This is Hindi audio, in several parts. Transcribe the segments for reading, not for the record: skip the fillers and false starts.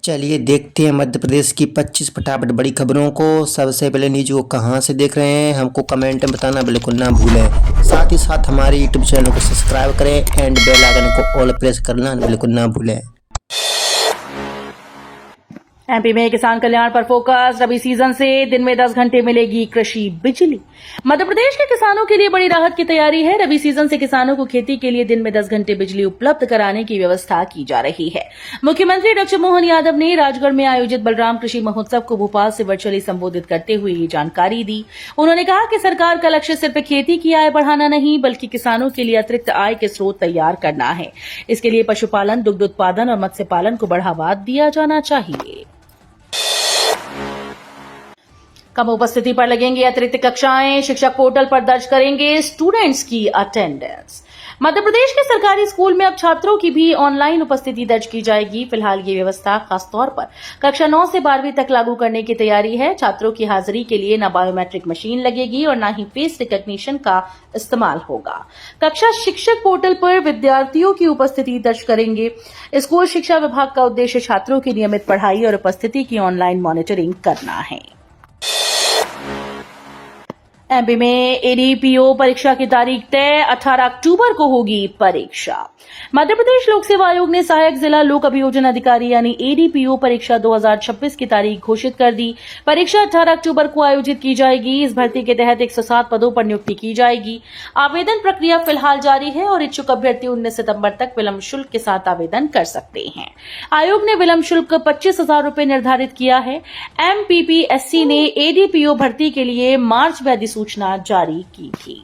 चलिए देखते हैं मध्य प्रदेश की 25 फटाफट बड़ी खबरों को। सबसे पहले न्यूज को कहां से देख रहे हैं हमको कमेंट में बताना बिल्कुल ना भूलें। साथ ही साथ हमारे यूट्यूब चैनल को सब्सक्राइब करें एंड बेल आइकन को ऑल प्रेस करना बिल्कुल ना भूलें। एमपी में किसान कल्याण पर फोकस। रबी सीजन से दिन में 10 घंटे मिलेगी कृषि बिजली। मध्य प्रदेश के किसानों के लिए बड़ी राहत की तैयारी है। रबी सीजन से किसानों को खेती के लिए दिन में 10 घंटे बिजली उपलब्ध कराने की व्यवस्था की जा रही है। मुख्यमंत्री डॉ मोहन यादव ने राजगढ़ में आयोजित बलराम कृषि महोत्सव को भोपाल से वर्चुअली संबोधित करते हुए ये जानकारी दी। उन्होंने कहा कि सरकार का लक्ष्य सिर्फ खेती की आय बढ़ाना नहीं बल्कि किसानों के लिए अतिरिक्त आय के स्रोत तैयार करना है। इसके लिए पशुपालन, दुग्ध उत्पादन और मत्स्य पालन को बढ़ावा दिया जाना चाहिए। कम उपस्थिति पर लगेंगी अतिरिक्त कक्षाएं। शिक्षक पोर्टल पर दर्ज करेंगे स्टूडेंट्स की अटेंडेंस। मध्य प्रदेश के सरकारी स्कूल में अब छात्रों की भी ऑनलाइन उपस्थिति दर्ज की जाएगी। फिलहाल ये व्यवस्था खासतौर पर कक्षा 9 से 12वीं तक लागू करने की तैयारी है। छात्रों की हाजिरी के लिए न बायोमेट्रिक मशीन लगेगी और न ही फेस रिकॉग्निशन का इस्तेमाल होगा। कक्षा शिक्षक पोर्टल पर विद्यार्थियों की उपस्थिति दर्ज करेंगे। स्कूल शिक्षा विभाग का उद्देश्य छात्रों की नियमित पढ़ाई और उपस्थिति की ऑनलाइन मॉनिटरिंग करना है। एमपी में एडीपीओ परीक्षा की तारीख तय। 18 अक्टूबर को होगी परीक्षा। मध्य प्रदेश लोक सेवा आयोग ने सहायक जिला लोक अभियोजन अधिकारी यानी एडीपीओ परीक्षा 2026 की तारीख घोषित कर दी। परीक्षा 18 अक्टूबर को आयोजित की जाएगी। इस भर्ती के तहत 107 पदों पर नियुक्ति की जाएगी। आवेदन प्रक्रिया फिलहाल जारी है और इच्छुक अभ्यर्थी 19 सितंबर तक विलंब शुल्क के साथ आवेदन कर सकते हैं। आयोग ने विलंब शुल्क 25,000 रुपए निर्धारित किया है। एमपीपीएससी ने एडीपीओ भर्ती के लिए मार्च में अधिसूचना जारी की थी।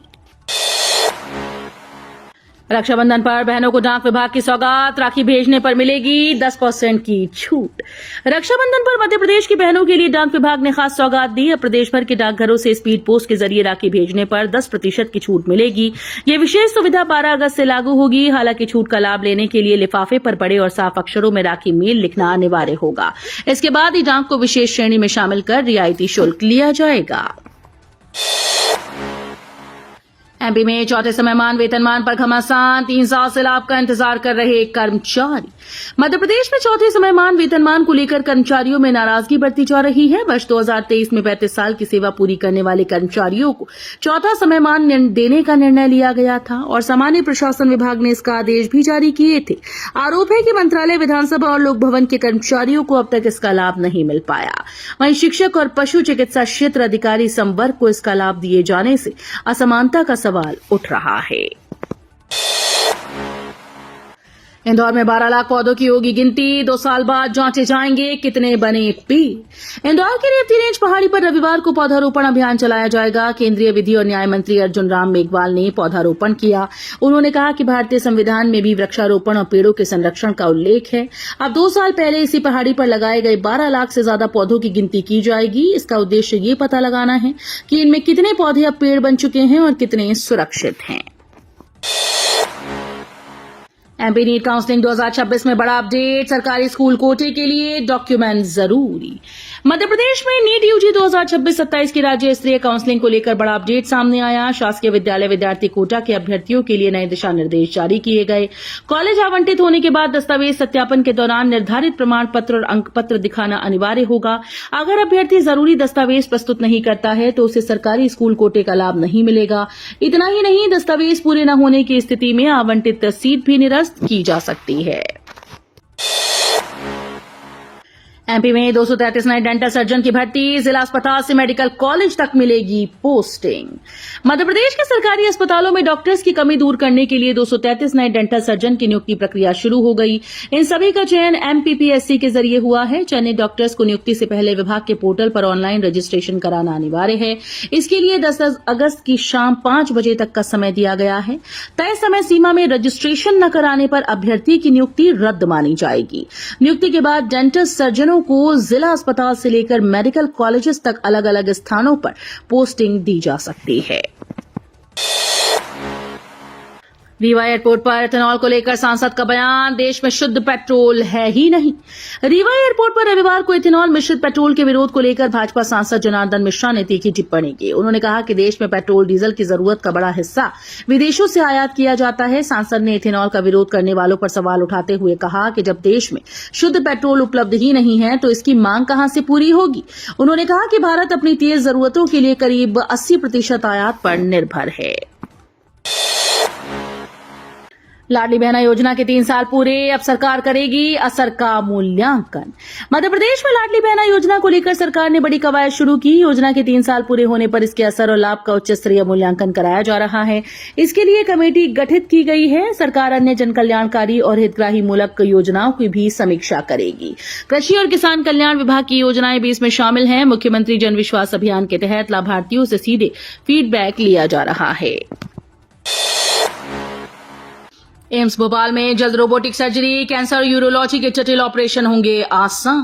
रक्षाबंधन पर बहनों को डाक विभाग की सौगात। राखी भेजने पर मिलेगी 10% की छूट। रक्षाबंधन पर मध्य प्रदेश की बहनों के लिए डाक विभाग ने खास सौगात दी। अब प्रदेश भर के डाकघरों से स्पीड पोस्ट के जरिए राखी भेजने पर 10% की छूट मिलेगी। ये विशेष सुविधा 12 अगस्त से लागू होगी। हालांकि छूट का लाभ लेने के लिए लिफाफे पर बड़े और साफ अक्षरों में राखी मेल लिखना अनिवार्य होगा। इसके बाद ही डाक को विशेष श्रेणी में शामिल कर रियायती शुल्क लिया जाएगा। एमपी में चौथे समयमान वेतनमान पर घमासान। 3 साल से लाभ का इंतजार कर रहे कर्मचारी। मध्य प्रदेश में चौथे समयमान वेतनमान को लेकर कर्मचारियों में नाराजगी बढ़ती जा रही है। वर्ष 2023 में 35 साल की सेवा पूरी करने वाले कर्मचारियों को चौथा समयमान देने का निर्णय लिया गया था और सामान्य प्रशासन विभाग ने इसका आदेश भी जारी किए थे। आरोप है कि मंत्रालय, विधानसभा और लोक भवन के कर्मचारियों को अब तक इसका लाभ नहीं मिल पाया। वहीं शिक्षक और पशु चिकित्सा क्षेत्र अधिकारी संवर्ग को इसका लाभ दिए जाने से असमानता का सवाल उठ रहा है। इंदौर में 12 लाख पौधों की होगी गिनती। 2 साल बाद जांचे जाएंगे कितने बने पेड़। इंदौर के रेवती रेंज पहाड़ी पर रविवार को पौधारोपण अभियान चलाया जाएगा। केंद्रीय विधि और न्याय मंत्री अर्जुन राम मेघवाल ने पौधारोपण किया। उन्होंने कहा कि भारतीय संविधान में भी वृक्षारोपण और पेड़ों के संरक्षण का उल्लेख है। अब 2 साल पहले इसी पहाड़ी पर लगाए गए 12 लाख से ज्यादा पौधों की गिनती की जाएगी। इसका उद्देश्य ये पता लगाना है कि इनमें कितने पौधे अब पेड़ बन चुके हैं और कितने सुरक्षित हैं। एमपी नीट काउंसलिंग 2026 में बड़ा अपडेट। सरकारी स्कूल कोटे के लिए डॉक्यूमेंट जरूरी। मध्य प्रदेश में नीट यूजी 2026-27 की राज्य स्तरीय काउंसलिंग को लेकर बड़ा अपडेट सामने आया। शासकीय विद्यालय विद्यार्थी कोटा के अभ्यर्थियों के लिए नए दिशा निर्देश जारी किए गए। कॉलेज आवंटित होने के बाद दस्तावेज सत्यापन के दौरान निर्धारित प्रमाण पत्र और अंक पत्र दिखाना अनिवार्य होगा। अगर अभ्यर्थी जरूरी दस्तावेज प्रस्तुत नहीं करता है तो उसे सरकारी स्कूल कोटे का लाभ नहीं मिलेगा। इतना ही नहीं, दस्तावेज पूरे न होने की स्थिति में आवंटित सीट भी निरस्त की जा सकती है। एमपी में 233 नए डेंटल सर्जन की भर्ती। जिला अस्पताल से मेडिकल कॉलेज तक मिलेगी पोस्टिंग। मध्य प्रदेश के सरकारी अस्पतालों में डॉक्टर्स की कमी दूर करने के लिए 233 नए डेंटल सर्जन की नियुक्ति प्रक्रिया शुरू हो गई। इन सभी का चयन एमपीपीएससी के जरिए हुआ है। चयनित डॉक्टर्स को नियुक्ति से पहले विभाग के पोर्टल पर ऑनलाइन रजिस्ट्रेशन कराना अनिवार्य है। इसके लिए 10 अगस्त की शाम 5 बजे तक का समय दिया गया है। तय समय सीमा में रजिस्ट्रेशन न कराने पर अभ्यर्थी की नियुक्ति रद्द मानी जाएगी। नियुक्ति के बाद डेंटल सर्जनों को जिला अस्पताल से लेकर मेडिकल कॉलेजेस तक अलग अलग स्थानों पर पोस्टिंग दी जा सकती है। रीवा एयरपोर्ट पर एथेनॉल को लेकर सांसद का बयान, देश में शुद्ध पेट्रोल है ही नहीं। रीवा एयरपोर्ट पर रविवार को एथेनॉल मिश्रित पेट्रोल के विरोध को लेकर भाजपा सांसद जनार्दन मिश्रा ने तीखी टिप्पणी की। उन्होंने कहा कि देश में पेट्रोल डीजल की जरूरत का बड़ा हिस्सा विदेशों से आयात किया जाता है। सांसद ने एथेनॉल का विरोध करने वालों पर सवाल उठाते हुए कहा कि जब देश में शुद्ध पेट्रोल उपलब्ध ही नहीं है तो इसकी मांग कहां से पूरी होगी। उन्होंने कहा कि भारत अपनी तेज जरूरतों के लिए करीब 80% आयात पर निर्भर है। लाडली बहना योजना के 3 साल पूरे, अब सरकार करेगी असर का मूल्यांकन। मध्य प्रदेश में लाडली बहना योजना को लेकर सरकार ने बड़ी कवायद शुरू की। योजना के 3 साल पूरे होने पर इसके असर और लाभ का उच्च स्तरीय मूल्यांकन कराया जा रहा है। इसके लिए कमेटी गठित की गई है। सरकार अन्य जन कल्याणकारी और हितग्राही मूलक योजनाओं की भी समीक्षा करेगी। कृषि और किसान कल्याण विभाग की योजनाएं भी इसमें शामिल हैं। मुख्यमंत्री जन विश्वास अभियान के तहत लाभार्थियों से सीधे फीडबैक लिया जा रहा है। एम्स भोपाल में जल्द रोबोटिक सर्जरी, कैंसर और यूरोलॉजी के जटिल ऑपरेशन होंगे आसान।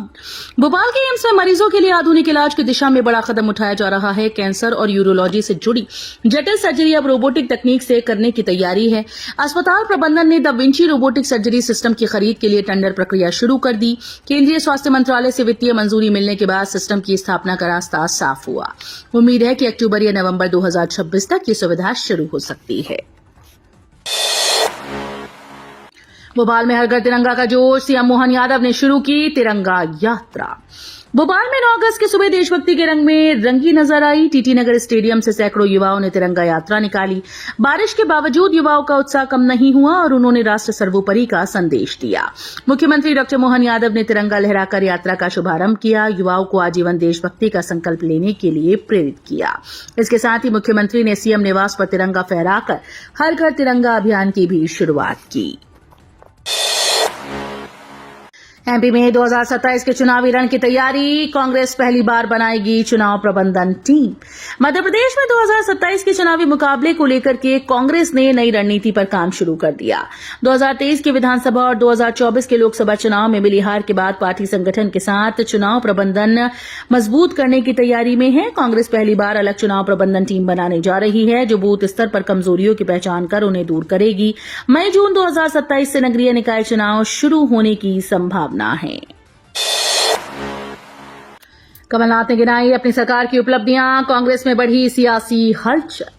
भोपाल के एम्स में मरीजों के लिए आधुनिक इलाज की दिशा में बड़ा कदम उठाया जा रहा है। कैंसर और यूरोलॉजी से जुड़ी जटिल सर्जरी अब रोबोटिक तकनीक से करने की तैयारी है। अस्पताल प्रबंधन ने the Vinci robotic surgery system की खरीद के लिए टेंडर प्रक्रिया शुरू कर दी। केंद्रीय स्वास्थ्य मंत्रालय से वित्तीय मंजूरी मिलने के बाद सिस्टम की स्थापना का रास्ता साफ हुआ। उम्मीद है कि अक्टूबर या नवंबर 2026 तक ये सुविधा शुरू हो सकती है। भोपाल में हर घर तिरंगा का जोश, सीएम मोहन यादव ने शुरू की तिरंगा यात्रा। भोपाल में 9 अगस्त की सुबह देशभक्ति के रंग में रंगी नजर आई। टीटी नगर स्टेडियम से सैकड़ों युवाओं ने तिरंगा यात्रा निकाली। बारिश के बावजूद युवाओं का उत्साह कम नहीं हुआ और उन्होंने राष्ट्र सर्वोपरि का संदेश दिया। मुख्यमंत्री डॉक्टर मोहन यादव ने तिरंगा लहराकर यात्रा का शुभारंभ किया। युवाओं को आजीवन देशभक्ति का संकल्प लेने के लिए प्रेरित किया। इसके साथ ही मुख्यमंत्री ने सीएम निवास पर तिरंगा फहराकर हर घर तिरंगा अभियान की भी शुरुआत की। एमपी में 2027 के चुनावी रण की तैयारी, कांग्रेस पहली बार बनाएगी चुनाव प्रबंधन टीम। मध्य प्रदेश में 2027 के चुनावी मुकाबले को लेकर के कांग्रेस ने नई रणनीति पर काम शुरू कर दिया। 2023 के विधानसभा और 2024 के लोकसभा चुनाव में मिली हार के बाद पार्टी संगठन के साथ चुनाव प्रबंधन मजबूत करने की तैयारी में है। कांग्रेस पहली बार अलग चुनाव प्रबंधन टीम बनाने जा रही है, जो बूथ स्तर पर कमजोरियों की पहचान कर उन्हें दूर करेगी। मई जून 2027 से नगरीय निकाय चुनाव शुरू होने की संभावना है। कमलनाथ ने गिनाई अपनी सरकार की उपलब्धियां, कांग्रेस में बढ़ी सियासी हलचल।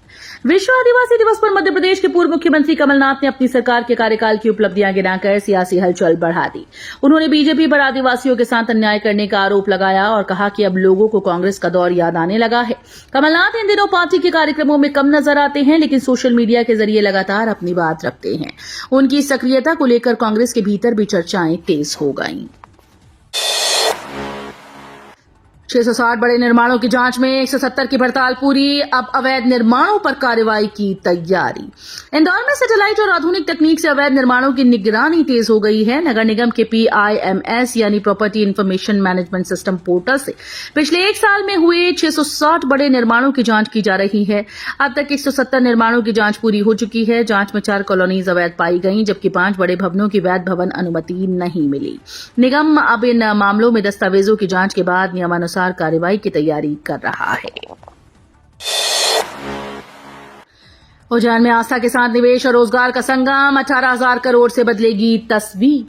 विश्व आदिवासी दिवस पर मध्य प्रदेश के पूर्व मुख्यमंत्री कमलनाथ ने अपनी सरकार के कार्यकाल की उपलब्धियां गिनाकर सियासी हलचल बढ़ा दी। उन्होंने बीजेपी पर आदिवासियों के साथ अन्याय करने का आरोप लगाया और कहा कि अब लोगों को कांग्रेस का दौर याद आने लगा है। कमलनाथ इन दिनों पार्टी के कार्यक्रमों में कम नजर आते हैं, लेकिन सोशल मीडिया के जरिए लगातार अपनी बात रखते हैं। उनकी सक्रियता को लेकर कांग्रेस के भीतर भी चर्चाएं तेज हो गईं। 660 बड़े निर्माणों की जांच में 170 की पड़ताल पूरी, अब अवैध निर्माणों पर कार्रवाई की तैयारी। इंदौर में सैटेलाइट और आधुनिक तकनीक से अवैध निर्माणों की निगरानी तेज हो गई है। नगर निगम के PIMS यानी property information management system portal से पिछले 1 साल में हुए 660 बड़े निर्माणों की जांच की जा रही है। अब तक 170 निर्माणों की जांच पूरी हो चुकी है। जांच में 4 कॉलोनीज अवैध पाई गई, जबकि 5 बड़े भवनों की वैध भवन अनुमति नहीं मिली। निगम अब इन मामलों में दस्तावेजों की जांच के बाद नियमानुसार कार्रवाई की तैयारी कर रहा है। उज्जैन में आस्था के साथ निवेश और रोजगार का संगम, 18,000 करोड़ से बदलेगी तस्वीर।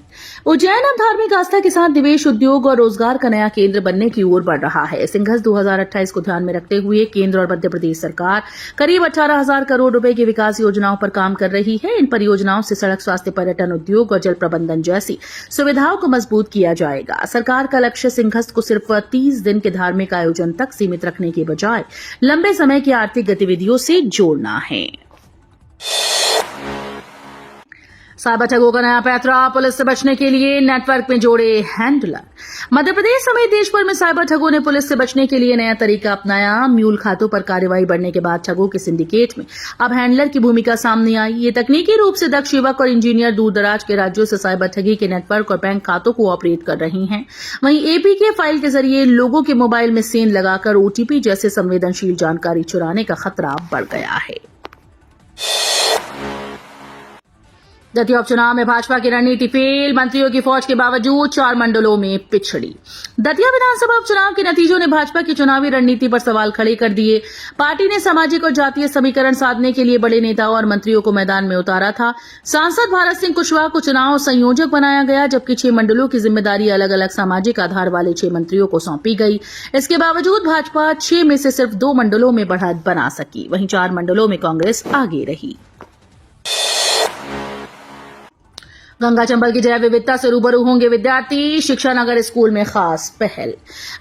उज्जैन अब धार्मिक आस्था के साथ निवेश, उद्योग और रोजगार का नया केंद्र बनने की ओर बढ़ रहा है। सिंघस 2028 को ध्यान में रखते हुए केंद्र और मध्य प्रदेश सरकार करीब 18,000 करोड़ रुपए की विकास योजनाओं पर काम कर रही है। इन परियोजनाओं से सड़क, स्वास्थ्य, पर्यटन, उद्योग और जल प्रबंधन जैसी सुविधाओं को मजबूत किया जाएगा। सरकार का लक्ष्य सिंघस को सिर्फ 30 दिन के धार्मिक आयोजन तक सीमित रखने के बजाय लंबे समय की आर्थिक गतिविधियों से जोड़ना है। साइबर ठगों का नया पैंतरा, पुलिस से बचने के लिए नेटवर्क में जोड़े हैंडलर। मध्य प्रदेश समेत देश भर में साइबर ठगों ने पुलिस से बचने के लिए नया तरीका अपनाया। म्यूल खातों पर कार्रवाई बढ़ने के बाद ठगों के सिंडिकेट में अब हैंडलर की भूमिका सामने आई। ये तकनीकी रूप से दक्ष युवक और इंजीनियर दूर दराज के राज्यों से साइबर ठगी के नेटवर्क और बैंक खातों को ऑपरेट कर रही हैं। वहीं APK फाइल के जरिए लोगों के मोबाइल में सेंध लगाकर OTP जैसे संवेदनशील जानकारी चुराने का खतरा बढ़ गया है। दतिया उपचुनाव में भाजपा की रणनीति फेल, मंत्रियों की फौज के बावजूद 4 मंडलों में पिछड़ी। दतिया विधानसभा उपचुनाव के नतीजों ने भाजपा की चुनावी रणनीति पर सवाल खड़े कर दिए। पार्टी ने सामाजिक और जातीय समीकरण साधने के लिए बड़े नेताओं और मंत्रियों को मैदान में उतारा था। सांसद भारत सिंह कुशवाहा को चुनाव संयोजक बनाया गया, जबकि 6 मंडलों की जिम्मेदारी अलग अलग सामाजिक आधार वाले 6 मंत्रियों को सौंपी गई। इसके बावजूद भाजपा 6 में से सिर्फ 2 मंडलों में बढ़त बना सकी, वहीं 4 मंडलों में कांग्रेस आगे रही। गंगा चंबल की जैव विविधता से रूबरू होंगे विद्यार्थी, शिक्षा नगर स्कूल में खास पहल।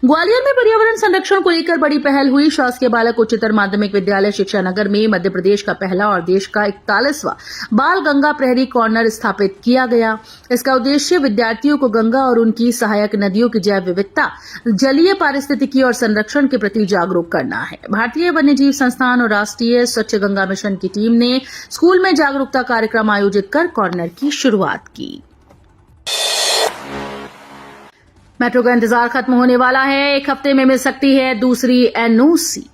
ग्वालियर में पर्यावरण संरक्षण को लेकर बड़ी पहल हुई। शासकीय बालक उच्चतर माध्यमिक विद्यालय शिक्षा नगर में मध्य प्रदेश का पहला और देश का 41वां बाल गंगा प्रहरी कॉर्नर स्थापित किया गया। इसका उद्देश्य विद्यार्थियों को गंगा और उनकी सहायक नदियों की जैव विविधता, जलीय पारिस्थितिकी और संरक्षण के प्रति जागरूक करना है। भारतीय वन्यजीव संस्थान और राष्ट्रीय स्वच्छ गंगा मिशन की टीम ने स्कूल में जागरूकता कार्यक्रम आयोजित कर कॉर्नर की शुरुआत की। मेट्रो का इंतजार खत्म होने वाला है, 1 हफ्ते में मिल सकती है दूसरी एनओसी।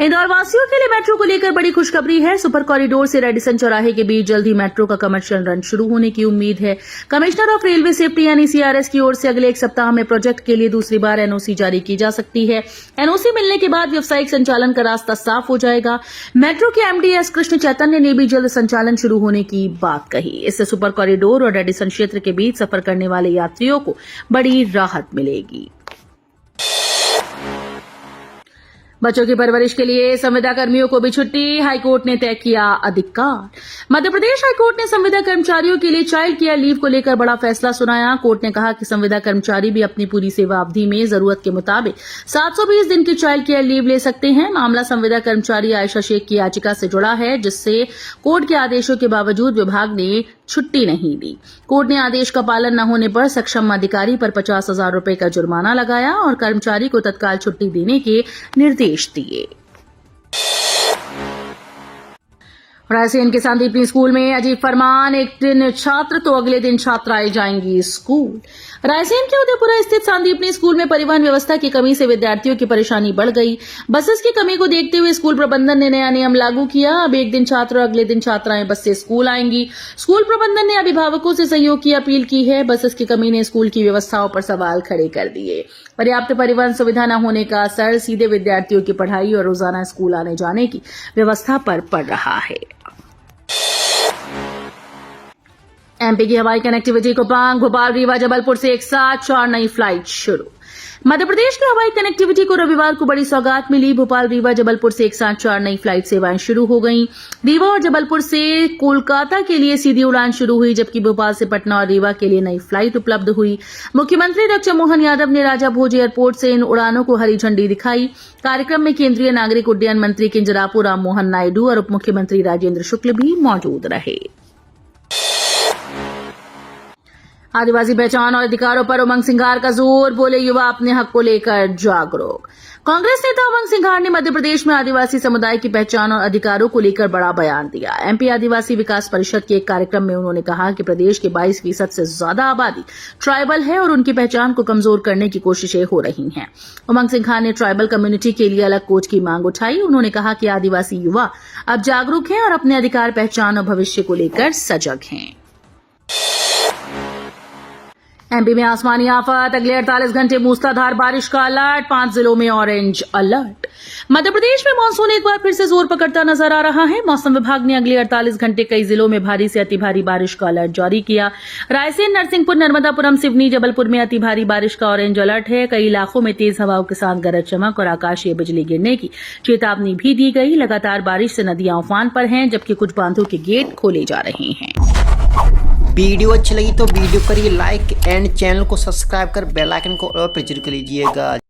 इंदौर वासियों के लिए मेट्रो को लेकर बड़ी खुशखबरी है। सुपर कॉरिडोर से रेडिसन चौराहे के बीच जल्द ही मेट्रो का कमर्शियल रन शुरू होने की उम्मीद है। कमिश्नर ऑफ रेलवे सेफ्टी यानी सीआरएस की ओर से अगले 1 सप्ताह में प्रोजेक्ट के लिए दूसरी बार एनओसी जारी की जा सकती है। एनओसी मिलने के बाद व्यावसायिक संचालन का रास्ता साफ हो जाएगा। मेट्रो के एमडी एस कृष्ण चैतन्य ने भी जल्द संचालन शुरू होने की बात कही। इससे सुपर कॉरिडोर और रेडिसन क्षेत्र के बीच सफर करने वाले यात्रियों को बड़ी राहत मिलेगी। बच्चों की परवरिश के लिए संविदा कर्मियों को भी छुट्टी, हाईकोर्ट ने तय किया अधिकार। मध्य प्रदेश हाईकोर्ट ने संविदा कर्मचारियों के लिए चाइल्ड केयर लीव को लेकर बड़ा फैसला सुनाया। कोर्ट ने कहा कि संविदा कर्मचारी भी अपनी पूरी सेवा अवधि में जरूरत के मुताबिक 720 दिन की चाइल्ड केयर लीव ले सकते हैं। मामला संविदा कर्मचारी आयशा शेख की याचिका से जुड़ा है, जिससे कोर्ट के आदेशों के बावजूद विभाग ने छुट्टी नहीं दी। कोर्ट ने आदेश का पालन न होने पर सक्षम अधिकारी पर 50,000 रुपए का जुर्माना लगाया और कर्मचारी को तत्काल छुट्टी देने के निर्देश दिए। रायसेन के संदीपनी स्कूल में अजीब फरमान, एक दिन छात्र तो अगले दिन छात्राएं जाएंगी स्कूल। रायसेन के उदयपुरा स्थित संदीपनी स्कूल में परिवहन व्यवस्था की कमी से विद्यार्थियों की परेशानी बढ़ गई। बसेस की कमी को देखते हुए स्कूल प्रबंधन ने नया नियम लागू किया। अब एक दिन छात्र और अगले दिन छात्राएं बस से स्कूल आएंगी। स्कूल प्रबंधन ने अभिभावकों से सहयोग की अपील की है। बसेस की कमी ने स्कूल की व्यवस्थाओं पर सवाल खड़े कर दिए। पर्याप्त परिवहन सुविधा न होने का असर सीधे विद्यार्थियों की पढ़ाई और रोजाना स्कूल आने जाने की व्यवस्था पर पड़ रहा है। एमपी की हवाई कनेक्टिविटी को पांग, भोपाल रीवा जबलपुर से एक साथ 4 नई फ्लाइट शुरू। मध्य प्रदेश की हवाई कनेक्टिविटी को रविवार को बड़ी सौगात मिली। भोपाल रीवा जबलपुर से एक साथ 4 नई फ्लाइट सेवाएं शुरू हो गईं। रीवा और जबलपुर से कोलकाता के लिए सीधी उड़ान शुरू हुई, जबकि भोपाल से पटना और रीवा के लिए नई फ्लाइट उपलब्ध हुई। मुख्यमंत्री डॉ मोहन यादव ने राजा भोज एयरपोर्ट से इन उड़ानों को हरी झंडी दिखाई। कार्यक्रम में केंद्रीय नागरिक उड्डयन मंत्री किंजरापू राम मोहन नायडू और उप मुख्यमंत्री राजेंद्र शुक्ल भी मौजूद रहे। आदिवासी पहचान और अधिकारों पर उमंग सिंघार का जोर, बोले युवा अपने हक को लेकर जागरूक। कांग्रेस नेता उमंग सिंघार ने मध्य प्रदेश में आदिवासी समुदाय की पहचान और अधिकारों को लेकर बड़ा बयान दिया। एमपी आदिवासी विकास परिषद के एक कार्यक्रम में उन्होंने कहा कि प्रदेश की 22% से ज्यादा आबादी ट्राइबल है और उनकी पहचान को कमजोर करने की कोशिशें हो रही हैं। उमंग सिंघार ने ट्राइबल कम्युनिटी के लिए अलग कोच की मांग उठाई। उन्होंने कहा कि आदिवासी युवा अब जागरूक हैं और अपने अधिकार, पहचान और भविष्य को लेकर सजग हैं। एमपी में आसमानी आफत, अगले 48 घंटे मूसलाधार बारिश का अलर्ट, 5 जिलों में ऑरेंज अलर्ट। मध्य प्रदेश में मानसून एक बार फिर से जोर पकड़ता नजर आ रहा है। मौसम विभाग ने अगले 48 घंटे कई जिलों में भारी से अति भारी बारिश का अलर्ट जारी किया। रायसेन, नरसिंहपुर, नर्मदापुरम, सिवनी, जबलपुर में अति भारी बारिश का ऑरेंज अलर्ट है। कई इलाकों में तेज हवाओं के साथ गरज चमक और आकाशीय बिजली गिरने की चेतावनी भी दी गई। लगातार बारिश से नदियां उफान पर हैं, जबकि कुछ बांधों के गेट खोले जा रहे हैं। वीडियो अच्छी लगी तो वीडियो करिए लाइक एंड चैनल को सब्सक्राइब कर बेल आइकन को और प्रेस कर लीजिएगा।